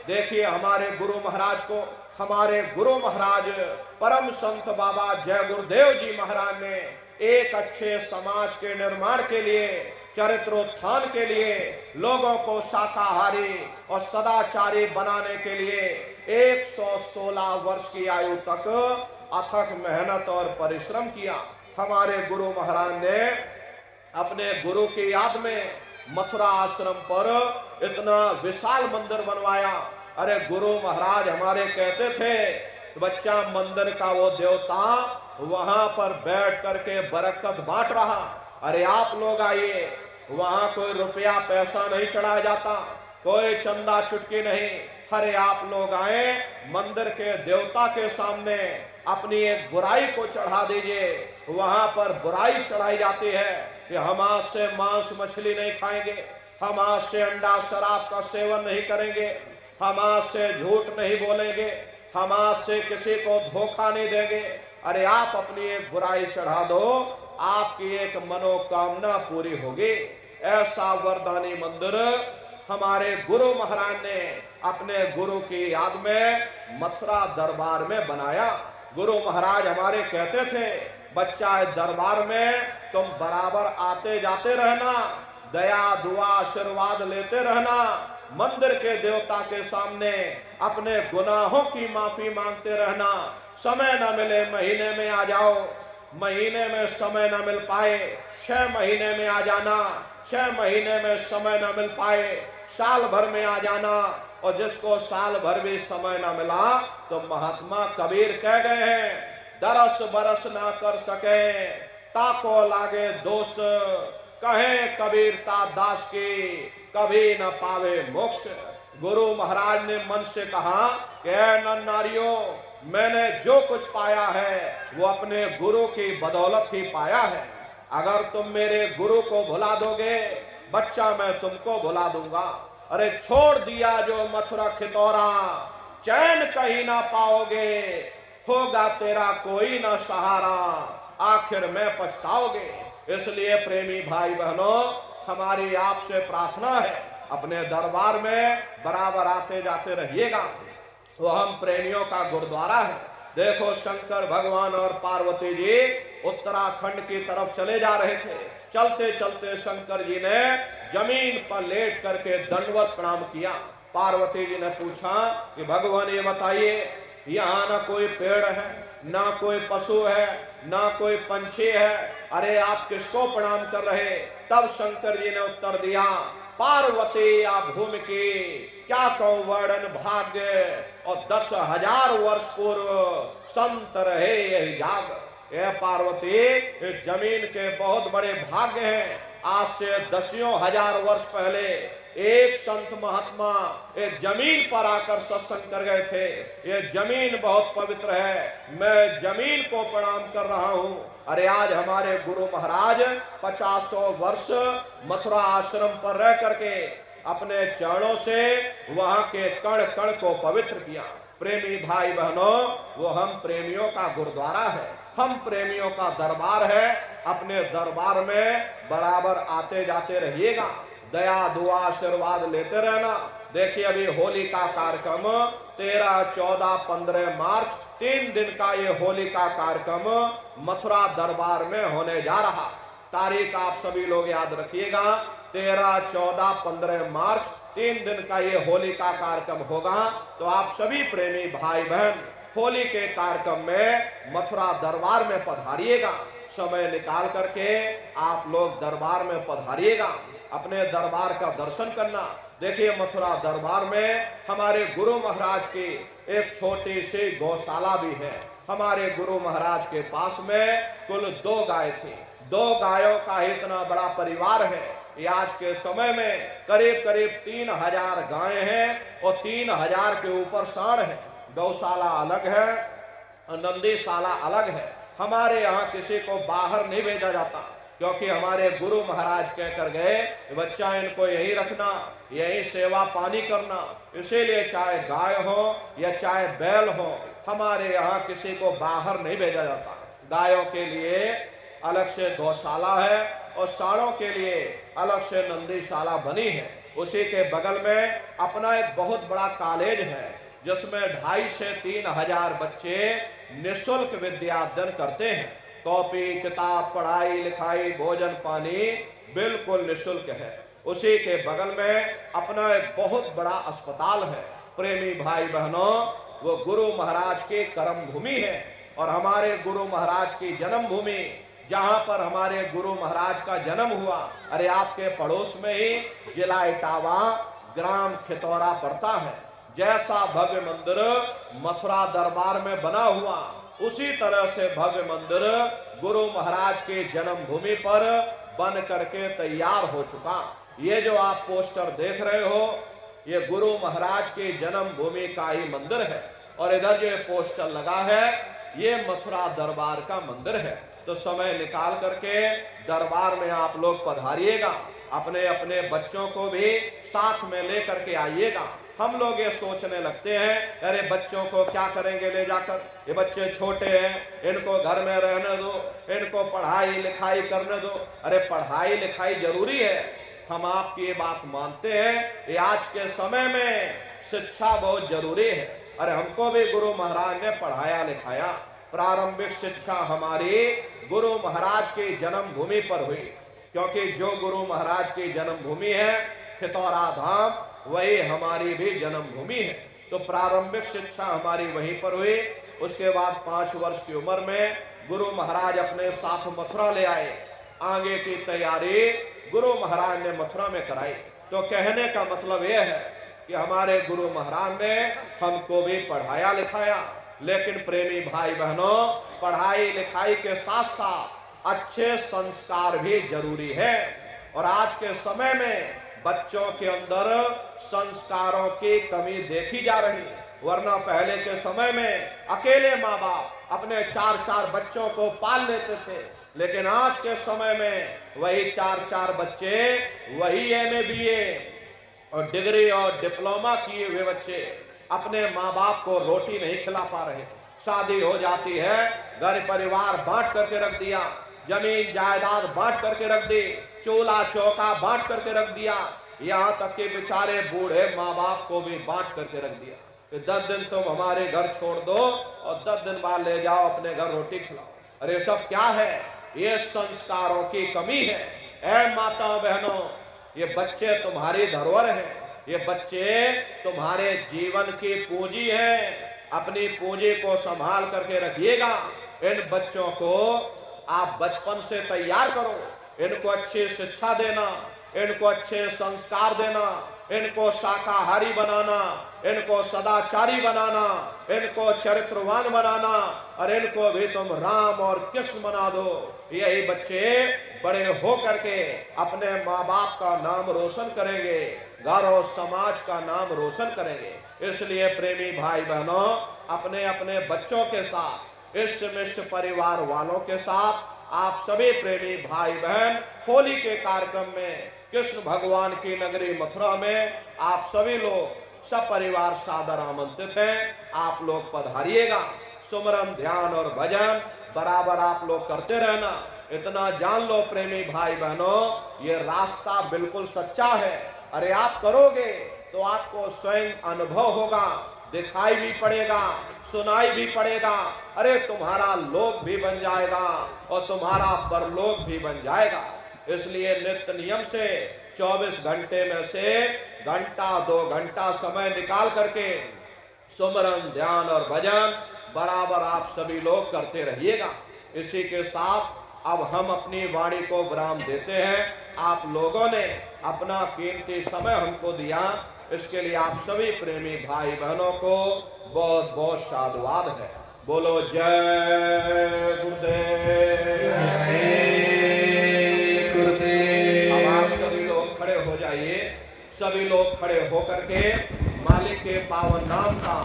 देखिए हमारे गुरु महाराज को, हमारे गुरु महाराज परम संत बाबा जय गुरुदेव जी महाराज ने एक अच्छे समाज के निर्माण के लिए, चरित्रोत्थान के लिए, लोगों को शाकाहारी और सदाचारी बनाने के लिए 116 वर्ष की आयु तक अथक मेहनत और परिश्रम किया। हमारे गुरु महाराज ने अपने गुरु की याद में मथुरा आश्रम पर इतना विशाल मंदिर बनवाया। अरे गुरु महाराज हमारे कहते थे, बच्चा मंदिर का वो देवता वहां पर बैठ करके बरकत बांट रहा। अरे आप लोग आइए, वहां कोई रुपया पैसा नहीं चढ़ाया जाता, कोई चंदा चुटकी नहीं। अरे आप लोग आए, मंदिर के देवता के सामने अपनी एक बुराई को चढ़ा दीजिए। वहां पर बुराई चढ़ाई जाती है कि हम आज से मांस मछली नहीं खाएंगे, हम आज से अंडा शराब का सेवन नहीं करेंगे, हम आज से झूठ नहीं बोलेंगे, हम आज से किसी को धोखा नहीं देंगे। अरे आप अपनी एक बुराई चढ़ा दो, आपकी एक मनोकामना पूरी होगी। ऐसा वरदानी मंदिर हमारे गुरु महाराज ने अपने गुरु की याद में मथुरा दरबार में बनाया। गुरु महाराज हमारे कहते थे, बच्चा इस दरबार में तुम बराबर आते जाते रहना, दया दुआ आशीर्वाद लेते रहना, मंदिर के देवता के सामने अपने गुनाहों की माफी मांगते रहना। समय न मिले महीने में आ जाओ, महीने में समय न मिल पाए 6 महीने में आ जाना, 6 महीने में समय न मिल पाए साल भर में आ जाना। और जिसको साल भर भी समय न मिला तो महात्मा कबीर कह गए हैं, दरस बरस ना कर सके ताको लागे दोष, कहे कबीरता दास की कभी न पावे मोक्ष। गुरु महाराज ने मन से कहा कि नर नारियों, मैंने जो कुछ पाया है वो अपने गुरु की बदौलत ही पाया है। अगर तुम मेरे गुरु को भुला दोगे, बच्चा मैं तुमको भुला दूंगा। अरे छोड़ दिया जो मथुरा खितौरा, चैन कहीं ना पाओगे, होगा तेरा कोई ना सहारा, आखिर में पछताओगे। इसलिए प्रेमी भाई बहनों, हमारी आपसे प्रार्थना है, अपने दरबार में बराबर आते जाते रहिएगा। वो हम प्रेमियों का गुरुद्वारा है। देखो शंकर भगवान और पार्वती जी उत्तराखंड की तरफ चले जा रहे थे। चलते चलते शंकर जी ने जमीन पर लेट करके दंडवत प्रणाम किया। पार्वती जी ने पूछा कि भगवान ये बताइए, यहाँ ना कोई पेड़ है, ना कोई पशु है, ना कोई पंछी है, अरे आप किसको प्रणाम कर रहे? तब शंकर जी ने उत्तर दिया, पार्वती आप भूमि की क्या कहूं वर्णन भाग्य, और 10,000 वर्ष पूर्व संत रहे यही जाग। ये पार्वती इस जमीन के बहुत बड़े भाग्य हैं। आज से 10,000 वर्ष पहले एक संत महात्मा एक जमीन पर आकर सत्संग कर गए थे। ये जमीन बहुत पवित्र है, मैं जमीन को प्रणाम कर रहा हूँ। अरे आज हमारे गुरु महाराज 50 वर्ष मथुरा आश्रम पर रह करके अपने चरणों से वहां के कण कण को पवित्र किया। प्रेमी भाई बहनों, वो हम प्रेमियों का गुरुद्वारा है, हम प्रेमियों का दरबार है। अपने दरबार में बराबर आते जाते रहिएगा, दया दुआ आशीर्वाद लेते रहना। देखिए अभी होली का कार्यक्रम 13, 14, 15 मार्च 3 दिन का ये होली का कार्यक्रम मथुरा दरबार में होने जा रहा। तारीख आप सभी लोग याद रखिएगा, 13, 14, 15 मार्च 3 दिन का ये होली का कार्यक्रम होगा। तो आप सभी प्रेमी भाई बहन होली के कार्यक्रम में मथुरा दरबार में पधारिएगा। समय निकाल करके आप लोग दरबार में पधारिएगा, अपने दरबार का दर्शन करना। देखिए मथुरा दरबार में हमारे गुरु महाराज की एक छोटी सी गौशाला भी है। हमारे गुरु महाराज के पास में कुल 2 गाय थी। 2 गायों का इतना बड़ा परिवार है। ये आज के समय में करीब करीब 3,000 गायें हैं और 3,000 के ऊपर सांड है। गौशाला अलग है, नंदीशाला अलग है। हमारे यहाँ किसी को बाहर नहीं भेजा जाता, क्योंकि हमारे गुरु महाराज कहकर गए, बच्चा इनको यही रखना, यही सेवा पानी करना। इसीलिए चाहे गाय हो या चाहे बैल हो, हमारे यहाँ किसी को बाहर नहीं भेजा जाता। गायों के लिए अलग से गौशाला है और सांडों के लिए अलग से नंदीशाला बनी है। उसी के बगल में अपना एक बहुत बड़ा कॉलेज है जिसमें 2,500 से 3,000 बच्चे निःशुल्क विद्या अध्ययन करते हैं। कॉपी किताब पढ़ाई लिखाई भोजन पानी बिल्कुल निःशुल्क है। उसी के बगल में अपना एक बहुत बड़ा अस्पताल है। प्रेमी भाई बहनों, वो गुरु महाराज की कर्म भूमि है और हमारे गुरु महाराज की जन्म भूमि, जहां पर हमारे गुरु महाराज का जन्म हुआ, अरे आपके पड़ोस में ही जिला इटावा ग्राम खितौरा पड़ता है। जैसा भव्य मंदिर मथुरा दरबार में बना हुआ, उसी तरह से भव्य मंदिर गुरु महाराज के जन्म भूमि पर बन करके तैयार हो चुका। ये जो आप पोस्टर देख रहे हो, ये गुरु महाराज की जन्म भूमि का ही मंदिर है और इधर जो पोस्टर लगा है ये मथुरा दरबार का मंदिर है। तो समय निकाल करके दरबार में आप लोग पधारिएगा, अपने अपने बच्चों को भी साथ में लेकर के आइएगा। हम लोग ये सोचने लगते हैं अरे बच्चों को क्या करेंगे ले जाकर, ये बच्चे छोटे हैं, इनको घर में रहने दो, इनको पढ़ाई लिखाई करने दो। अरे पढ़ाई लिखाई जरूरी है, हम आपकी ये बात मानते हैं। ये आज के समय में शिक्षा बहुत जरूरी है। अरे हमको भी गुरु महाराज ने पढ़ाया लिखाया। प्रारंभिक शिक्षा हमारी गुरु महाराज की जन्म भूमि पर हुई, क्योंकि जो गुरु महाराज की जन्म भूमि है खितौरा धाम, वही हमारी भी जन्म भूमि है। तो प्रारंभिक शिक्षा हमारी वहीं पर हुई। उसके बाद 5 वर्ष की उम्र में गुरु महाराज अपने साथ मथुरा ले आए। आगे की तैयारी गुरु महाराज ने मथुरा में कराई। तो कहने का मतलब यह है कि हमारे गुरु महाराज ने हमको भी पढ़ाया लिखाया। लेकिन प्रेमी भाई बहनों, पढ़ाई लिखाई के साथ साथ अच्छे संस्कार भी जरूरी है। और आज के समय में बच्चों के अंदर संस्कारों की कमी देखी जा रही है। वरना पहले के समय में अकेले माँ बाप अपने 4-4 बच्चों को पाल लेते थे, लेकिन आज के समय में वही 4-4 बच्चे, वही MA BA और डिग्री और डिप्लोमा किए हुए बच्चे अपने माँ बाप को रोटी नहीं खिला पा रहे। शादी हो जाती है, घर परिवार बांट करके रख दिया, जमीन जायदाद बांट करके रख दी, चूल्हा चौका बांट करके रख दिया, यहाँ तक कि बेचारे बूढ़े माँ बाप को भी बांट करके रख दिया कि 10 दिन तुम हमारे घर छोड़ दो और 10 दिन बाद ले जाओ अपने घर रोटी खिलाओ। अरे सब क्या है? ये संस्कारों की कमी है। ऐ माताओं बहनों, ये बच्चे तुम्हारी धरोहर हैं, ये बच्चे तुम्हारे जीवन की पूंजी हैं। अपनी पूंजी को संभाल करके रखिएगा। इन बच्चों को आप बचपन से तैयार करो, इनको अच्छी शिक्षा देना, इनको अच्छे संस्कार देना, इनको शाकाहारी बनाना, इनको सदाचारी बनाना, इनको चरित्रवान बनाना और इनको भी तुम राम और कृष्ण बना दो। यही बच्चे बड़े हो करके अपने माँ बाप का नाम रोशन करेंगे, घर और समाज का नाम रोशन करेंगे। इसलिए प्रेमी भाई बहनों, अपने अपने बच्चों के साथ, इष्ट मिष्ट परिवार वालों के साथ, आप सभी प्रेमी भाई बहन होली के कार्यक्रम में कृष्ण भगवान की नगरी मथुरा में आप सभी लोग सब परिवार सादर आमंत्रित हैं। आप लोग पधारिएगा। सुमरन ध्यान और भजन बराबर आप लोग करते रहना। इतना जान लो प्रेमी भाई बहनों, ये रास्ता बिल्कुल सच्चा है। अरे आप करोगे तो आपको स्वयं अनुभव होगा, दिखाई भी पड़ेगा, सुनाई भी पड़ेगा। अरे तुम्हारा लोक भी बन जाएगा और तुम्हारा परलोक भी बन जाएगा। इसलिए नित्य नियम से 24 घंटे में से घंटा 2 घंटा समय निकाल करके सुमरन ध्यान और भजन बराबर आप सभी लोग करते रहिएगा। इसी के साथ अब हम अपनी वाणी को विराम देते हैं। आप लोगों ने अपना कीमती समय हमको दिया, इसके लिए आप सभी प्रेमी भाई बहनों को बहुत बहुत साधुवाद है। बोलो जय गुरुदेव। अब आप सभी लोग खड़े हो जाइए। सभी लोग खड़े होकर के मालिक के पावन नाम का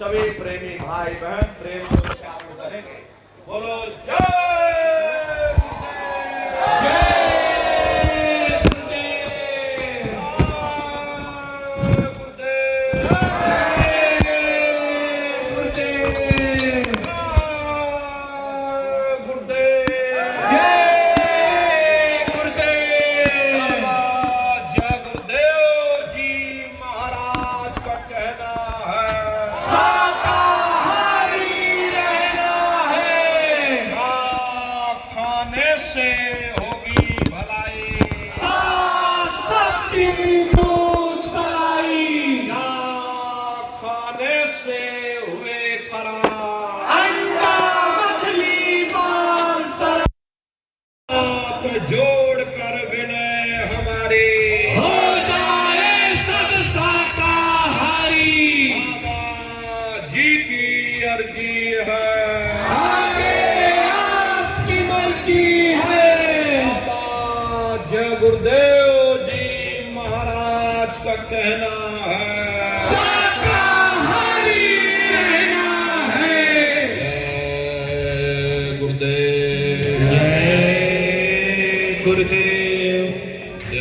सभी प्रेमी भाई बहन प्रेम से उच्चारण करेंगे। बोलो जय समाज का कहना है।